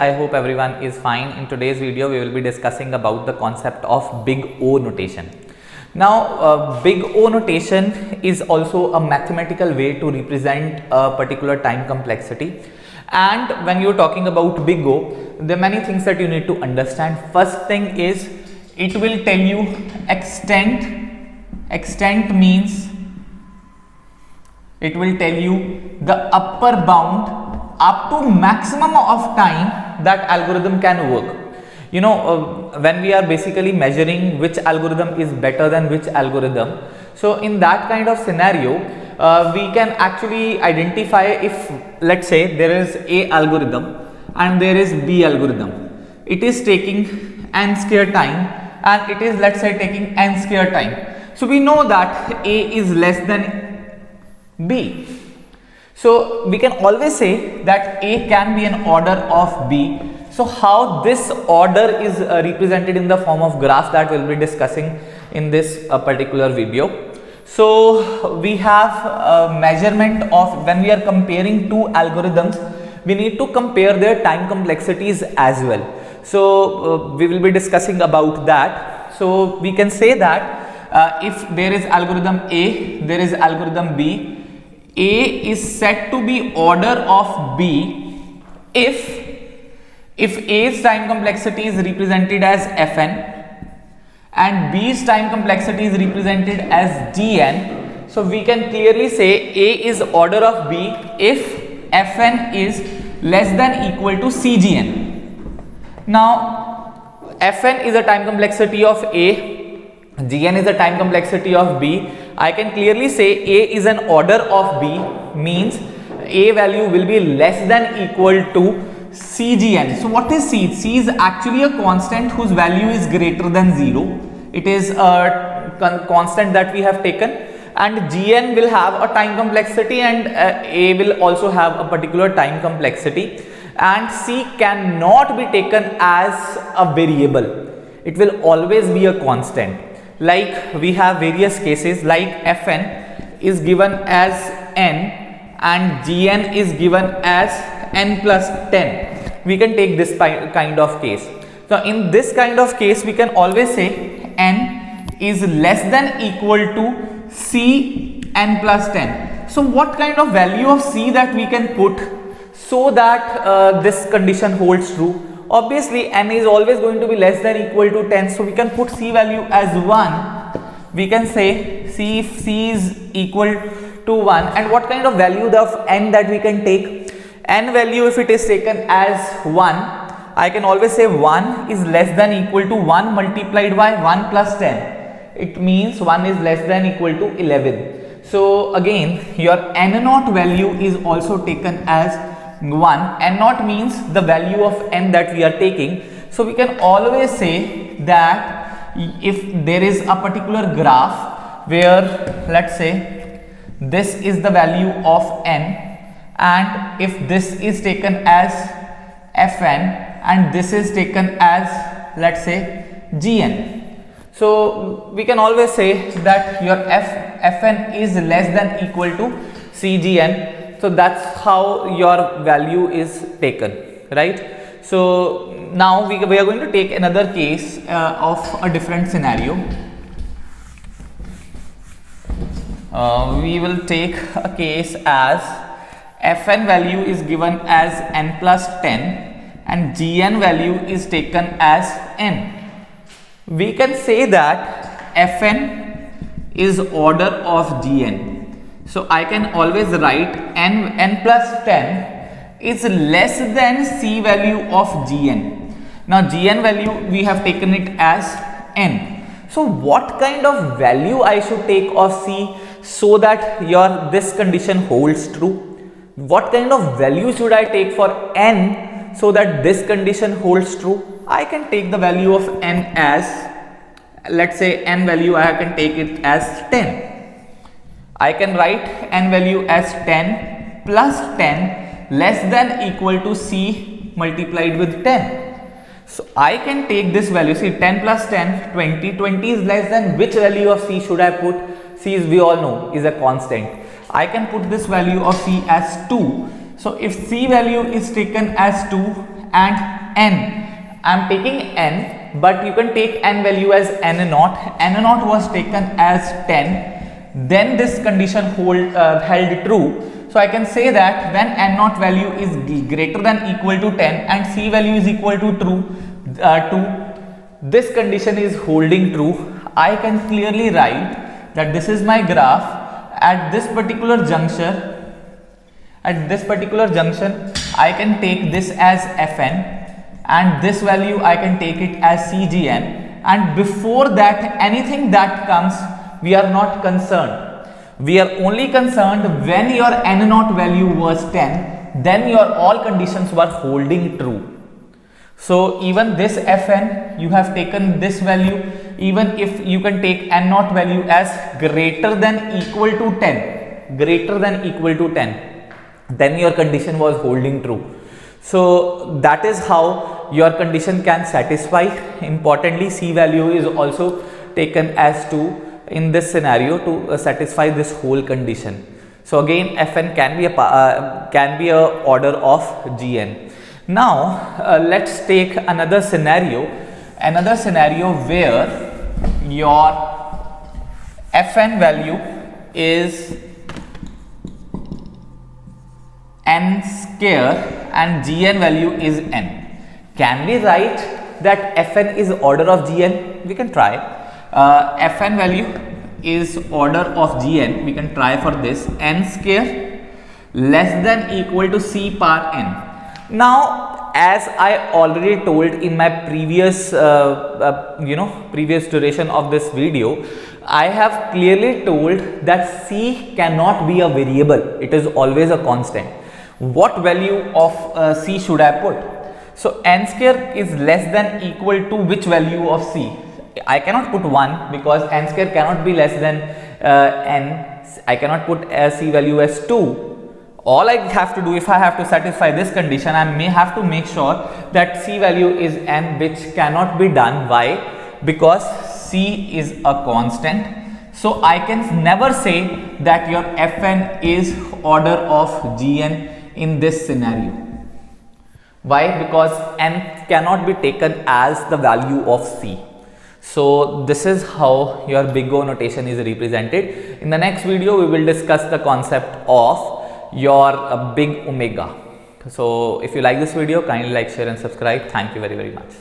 I hope everyone is fine. In today's video we will be discussing about the concept of big O notation. Now big O notation is also a mathematical way to represent a particular time complexity, and when you are talking about big O, there are many things that you need to understand. First thing is it will tell you extent means it will tell you the upper bound up to maximum of time that algorithm can work. You know, when we are basically measuring which algorithm is better than which algorithm, so in that kind of scenario we can actually identify if, let's say, there is A algorithm and there is B algorithm. It is taking n square time and it is, let's say, taking n square time. So we know that A is less than B. So we can always say that A can be an order of B. So how this order is represented in the form of graph, that we'll be discussing in this particular video. So we have a measurement of, when we are comparing two algorithms, we need to compare their time complexities as well. So we will be discussing about that. So we can say that if there is algorithm A, there is algorithm B, A is said to be order of B if A's time complexity is represented as Fn and B's time complexity is represented as Gn. So we can clearly say A is order of B if Fn is less than equal to Cgn. Now Fn is a time complexity of A, Gn is the time complexity of B. I can clearly say A is an order of B, means A value will be less than equal to Cgn. So what is C? C is actually a constant whose value is greater than 0. It is a constant that we have taken, and Gn will have a time complexity and A will also have a particular time complexity, and C cannot be taken as a variable. It will always be a constant. Like we have various cases, like Fn is given as n and Gn is given as n plus 10. We can take this kind of case. So in this kind of case, we can always say n is less than equal to C n plus 10. So what kind of value of C that we can put so that this condition holds true? Obviously n is always going to be less than equal to 10, so we can put C value as 1. We can say C, if C is equal to 1, and what kind of value of n that we can take? N value, if it is taken as 1, I can always say 1 is less than equal to 1 multiplied by 1 plus 10. It means 1 is less than equal to 11. So again, your n naught value is also taken as 1. N naught means the value of n that we are taking. So we can always say that if there is a particular graph where, let's say, this is the value of n, and if this is taken as Fn and this is taken as, let's say, Gn. So we can always say that your Fn is less than equal to Cgn. So that's how your value is taken, right? So now we are going to take another case of a different scenario. We will take a case as Fn value is given as n plus 10 and Gn value is taken as n. We can say that Fn is order of Gn. So I can always write n plus 10 is less than C value of Gn. Now Gn value we have taken it as n. So what kind of value I should take of C so that this condition holds true? What kind of value should I take for n so that this condition holds true? I can take the value of n as, let's say, n value I can take it as 10. I can write n value as 10 plus 10 less than equal to C multiplied with 10. So I can take this value, see, 10 plus 10, 20, 20 is less than which value of C should I put? C is, we all know, is a constant. I can put this value of C as 2. So if C value is taken as 2 and n. I am taking n, but you can take n value as n naught. N naught was taken as 10. Then this condition held true. So I can say that when n naught value is greater than equal to 10 and c value is equal to 2, this condition is holding true. I can clearly write that this is my graph. At this particular juncture, I can take this as Fn, and this value I can take it as Cgn, and before that anything that comes, we are not concerned. We are only concerned when your n naught value was 10, then your all conditions were holding true. So even this Fn, you have taken this value. Even if you can take n naught value as greater than equal to 10, then your condition was holding true. So that is how your condition can satisfy. Importantly, c value is also taken as 2 in this scenario to satisfy this whole condition. So again, Fn can be a order of Gn. Now let's take another scenario where your Fn value is n square and Gn value is n. Can we write that Fn is order of Gn? We can try. Fn value is order of Gn. We can try for this. N square less than equal to c power n. Now, as I already told in my previous previous duration of this video, I have clearly told that c cannot be a variable. It is always a constant. What value of c should I put? So n square is less than equal to which value of c? I cannot put 1 because n square cannot be less than n. I cannot put c value as 2. All I have to do, if I have to satisfy this condition, I may have to make sure that c value is n, which cannot be done. Why? Because c is a constant. So I can never say that your Fn is order of Gn in this scenario. Why? Because n cannot be taken as the value of c. So this is how your big O notation is represented. In the next video, we will discuss the concept of your big omega. So if you like this video, kindly like, share and subscribe. Thank you very much.